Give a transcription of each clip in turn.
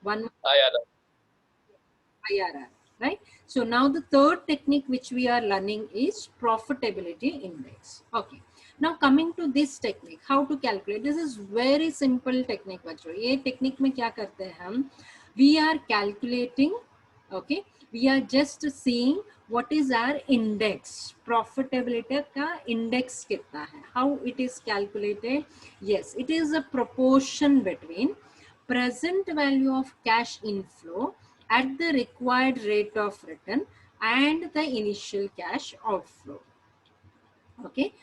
One IRR. IRR, right? So now the third technique which we are learning is profitability index. Okay. Now coming to this technique, how to calculate. This is very simple technique बच्चों. ये technique में क्या करते हैं हम? We are calculating, okay? We are just seeing what is our index. Profitability का index कितना है? How it is calculated? Yes, it is a proportion between present value of cash inflow at the required rate of return and the initial cash outflow. Okay.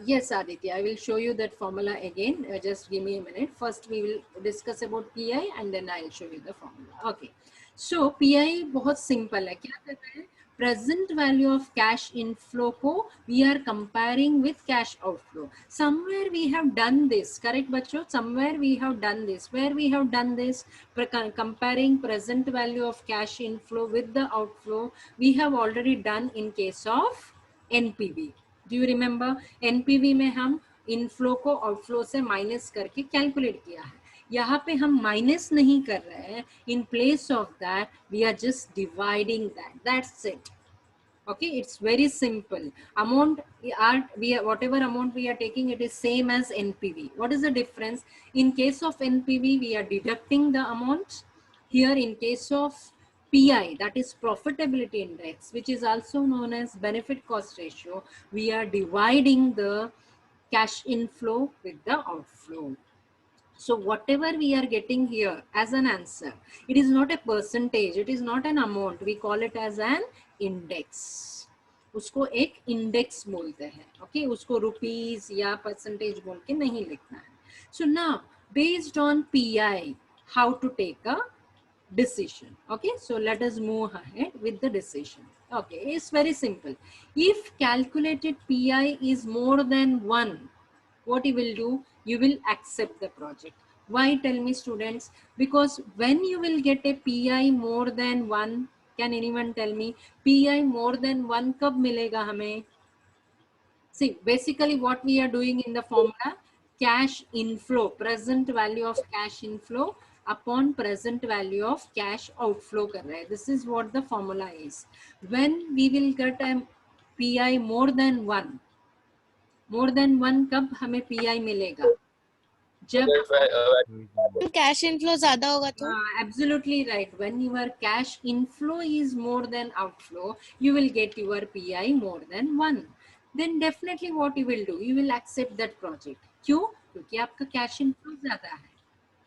Yes, Aditya, I will show you that formula again. Just give me a minute. First, we will discuss about PI and then I'll show you the formula. Okay. So PI बहुत simple है. क्या कर रहे हैं? Present value of cash inflow को we are comparing with cash outflow. Somewhere we have done this, correct बच्चों? Somewhere we have done this. Where we have done this, comparing present value of cash inflow with the outflow, we have already done in case of NPV. Do you remember? NPV में हम inflow को outflow से minus करके calculate किया है. यहाँ पे हम माइनस नहीं कर रहे हैं. In place of that we are just dividing that. That's it. Okay, it's very simple. Amount whatever amount we are taking, it is same as NPV. What is the difference? In case of NPV, we are deducting the amount. Here in case of PI, that is profitability index, which is also known as benefit cost ratio, we are dividing the cash inflow with the outflow. So whatever we are getting here as an answer, it is not a percentage, it is not an amount, we call it as an index. उसको एक index बोलते हैं. Okay, उसको rupees या percentage बोल के नहीं लिखना है. So now based on PI, how to take a decision. Okay, so let us move ahead with the decision. Okay, it's very simple. If calculated PI is more than 1, what you will do? You will accept the project. Why? Tell me, students. Because when you will get a PI more than 1, can anyone tell me PI more than 1 कब मिलेगा हमें? See, basically what we are doing in the formula, cash inflow, present value of cash inflow upon present value of cash outflow कर रहे हैं. This is what the formula is. When we will get a PI more than 1, कब हमें PI मिलेगा? जब cash inflow ज्यादा होगा तो? Absolutely right. When your cash inflow is more than outflow, you will get your PI more than 1. Then definitely what you will do? You will accept that project. क्यों? क्योंकि आपका cash inflow ज़्यादा है.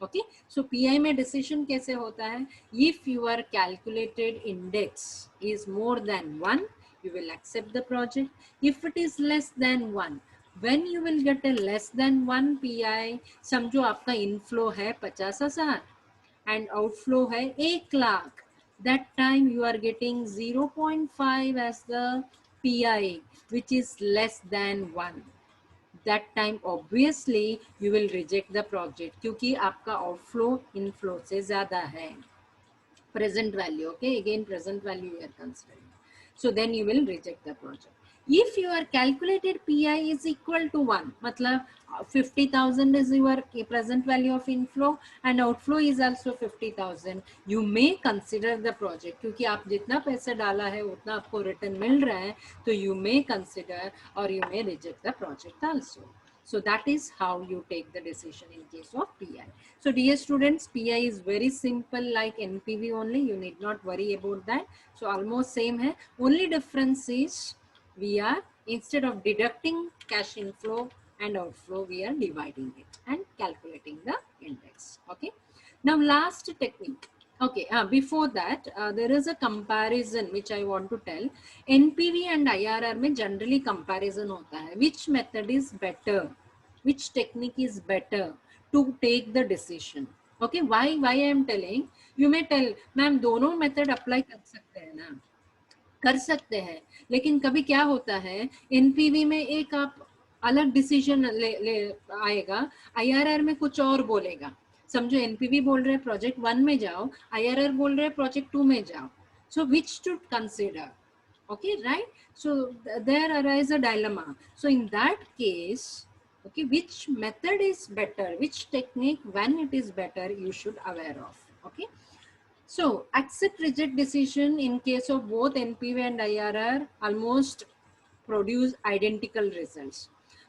Okay. So PI में decision कैसे होता है? If your calculated index is more than 1, you will accept the project. If it is less than 1, when you will get a less than 1 PI, समझो आपका inflow है 50,000 and outflow है 1,00,000. That time you are getting 0.5 as the PI, which is less than 1. That time obviously you will reject the project क्योंकि आपका outflow inflow से ज़्यादा है. Present value, okay, again present value we are considering. So then you will reject the project. If your calculated PI is equal to 1, मतलब 50,000 is your present value of inflow and outflow is also 50,000, you may consider the project. क्योंकि आप जितना पैसा डाला है उतना आपको return मिल रहा है, तो you may consider or you may reject the project also. So that is how you take the decision in case of PI. So dear students, PI is very simple like NPV only. You need not worry about that. So almost same hai. Only difference is we are, instead of deducting cash inflow and outflow, we are dividing it and calculating the index. Okay. Now last technique. Okay, before that, there is a comparison which I want to tell. NPV and IRR में generally comparison होता है. Which method is better? Which technique is better to take the decision? Okay, why I am telling? You may tell, ma'am दोनों method apply कर सकते हैं ना? कर सकते हैं, लेकिन कभी क्या होता है एनपीवी में एक आप अलग डिसीजन ले आएगा, आईआरआर में कुछ और बोलेगा. समझो एनपीवी बोल रहे हैं प्रोजेक्ट 1 में जाओ, आईआरआर बोल रहे हैं प्रोजेक्ट 2 में जाओ. So which to consider? Okay, right? So there arise a dilemma. So in that case, okay, which method is better, which technique when it is better, you should aware of. Okay, So accept reject decision in case of both NPV and IRR almost produce identical results.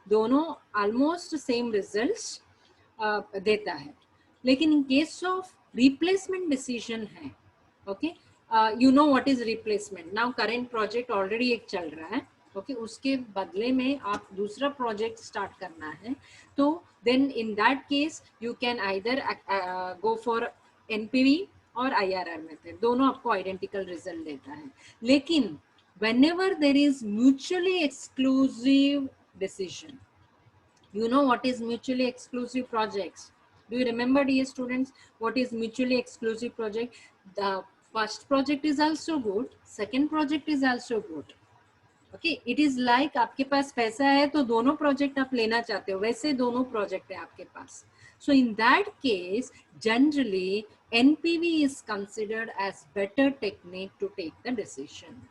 दोनों almost same results देता है. लेकिन in case of replacement decision है, okay, you know what is replacement. Now current project already एक चल रहा है, okay, उसके बदले में आप दूसरा project start करना है, तो then in that case you can either go for NPV और IRR मेथड, दोनों आपको आइडेंटिकल रिजल्ट देता है. लेकिन whenever there is mutually exclusive decision, you know what is mutually exclusive projects? Do you remember, dear students, what is mutually exclusive project? The first project is also good, second project is also good. Okay, it is like आपके पास पैसा है तो दोनों project आप लेना चाहते हो, वैसे दोनों प्रोजेक्ट है आपके पास. So in that case generally NPV is considered as better technique to take the decision.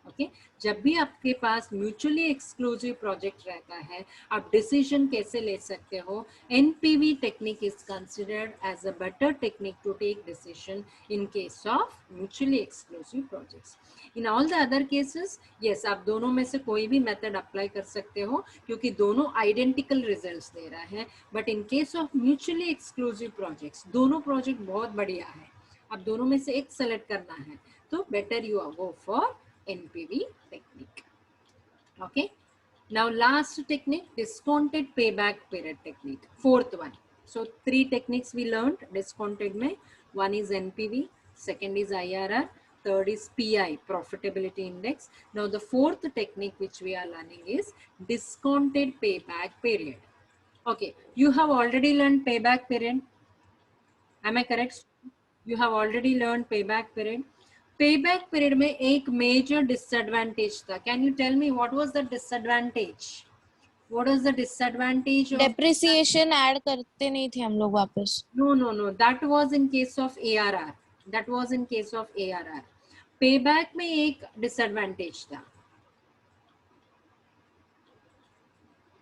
Okay, जब भी आपके पास म्यूचुअली एक्सक्लूसिव प्रोजेक्ट रहता है, आप डिसीजन कैसे ले सकते हो? NPV technique is considered as a better technique to take decision in case of mutually exclusive projects. In all the other cases, yes, आप दोनों में से कोई भी मेथड अप्लाई कर सकते हो क्योंकि दोनों आइडेंटिकल रिजल्ट्स दे रहा है. But in case of mutually exclusive projects, दोनों प्रोजेक्ट बहुत बढ़िया है, आप दोनों में से एक सेलेक्ट करना है, तो better you go for NPV technique. Okay, now last technique, discounted payback period technique, fourth one. So three techniques we learned discounted में. One is NPV, second is IRR, third is PI, profitability index. Now the fourth technique which we are learning is discounted payback period. Okay, you have already learned payback period, am I correct? You have already learned payback period. Payback period में एक major disadvantage था. Can you tell me what was the disadvantage? What was the disadvantage of depreciation add करते नहीं थे हम लोग वापस. No. That was in case of ARR. That was in case of ARR. Payback में एक disadvantage था.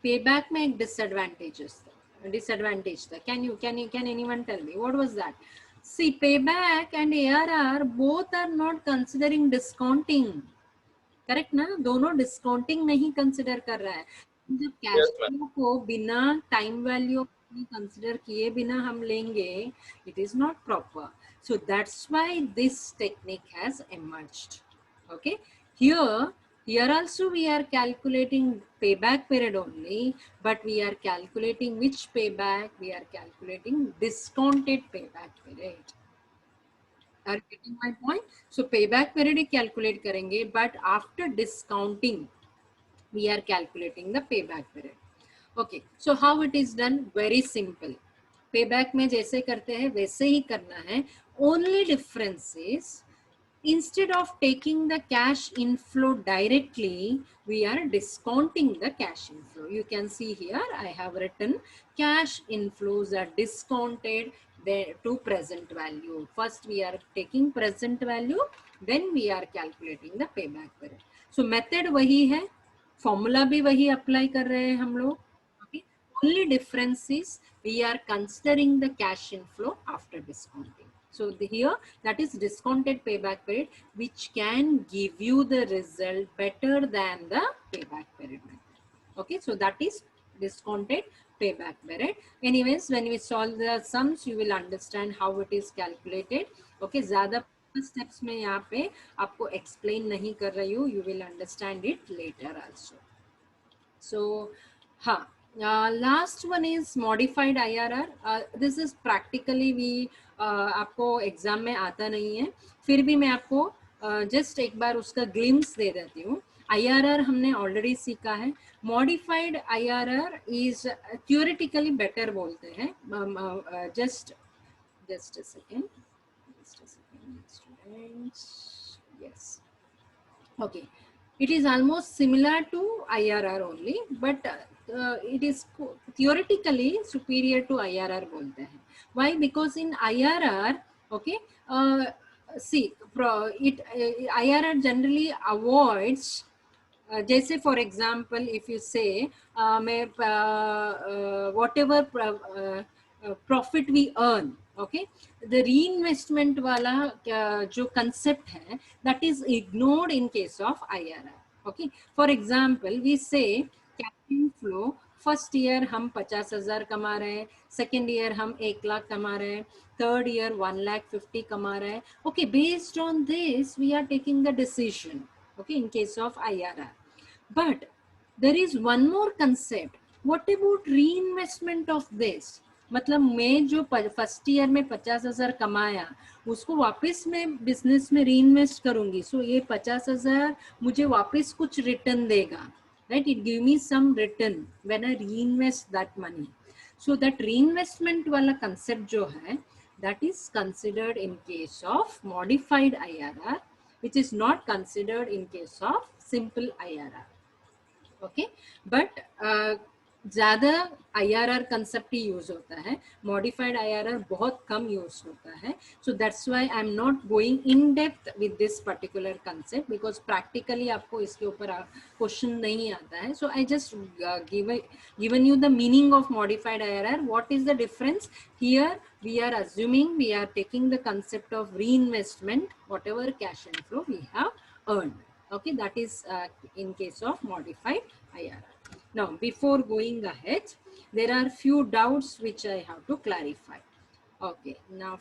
Payback में एक disadvantage था. Can anyone tell me what was that? See, payback and ARR both are not considering discounting. Correct ना? दोनों discounting नहीं consider कर रहा है. जब कैश फ्लो को बिना टाइम वैल्यू कंसिडर किए बिना हम लेंगे, it is not proper. So that's why this technique has emerged. Okay, here also we are calculating payback period only, but we are calculating which payback? We are calculating discounted payback period. Are you getting my point? So payback period calculate करेंगे, but after discounting we are calculating the payback period. Okay, so how it is done? Very simple. Payback में जैसे करते हैं वैसे ही करना है. Only difference is instead of taking the cash inflow directly, we are discounting the cash inflow. You can see here I have written cash inflows are discounted to present value. First we are taking present value, then we are calculating the payback period. So method वही है, formula भी वही apply कर रहे हैं हम लोग. Okay, only difference is we are considering the cash inflow after discounting. So here that is discounted payback period, which can give you the result better than the payback period method. Okay, so that is discounted payback period. Anyways, when we solve the sums, you will understand how it is calculated. Okay, ज़्यादा steps में यहाँ पे आपको explain नहीं कर रही हूँ. You will understand it later also. So, हाँ. Last one is modified IRR. This is practically we आपको एग्जाम में आता नहीं है, फिर भी मैं आपको जस्ट एक बार उसका ग्लिम्स दे देती हूँ. IRR हमने ऑलरेडी सीखा है. Modified IRR is theoretically better बोलते हैं. Just a second students. Yes, okay, it is almost similar to IRR only, but it is theoretically superior to IRR बोलते हैं. Why? Because in IRR, okay, see, IRR generally avoids, जैसे for example, if you say मैं whatever profit we earn, Okay, the reinvestment वाला जो concept है, that is ignored in case of IRR. Okay, for example, we say cash flow first year हम 50,000 कमा रहे हैं, second year हम 1 लाख कमा रहे हैं, थर्ड ईयर 1,50,000 कमा रहे हैं. Okay, based on this we are taking the decision. Okay, in case of IRR. But there is one more concept. What about reinvestment of this? मतलब मैं जो फर्स्ट ईयर में 50,000 कमाया, उसको वापस मैं बिजनेस में री इन्वेस्ट करूंगी. सो ये 50,000 मुझे वापस कुछ रिटर्न देगा. Right, it give me some return when I reinvest that money. So that reinvestment wala concept jo hai, that is considered in case of modified IRR, which is not considered in case of simple IRR. Okay, but ज़्यादा IRR concept ही use होता है, modified IRR बहुत कम use होता है. So that's why I am not going in depth with this particular concept, because practically आपको इसके ऊपर क्वेश्चन नहीं आता है. So I just given you the meaning of modified IRR. What is the difference here? We are assuming, we are taking the concept of reinvestment, whatever cash inflow we have earned. Okay, that is in case of modified IRR. Now, before going ahead, there are few doubts which I have to clarify. Okay, now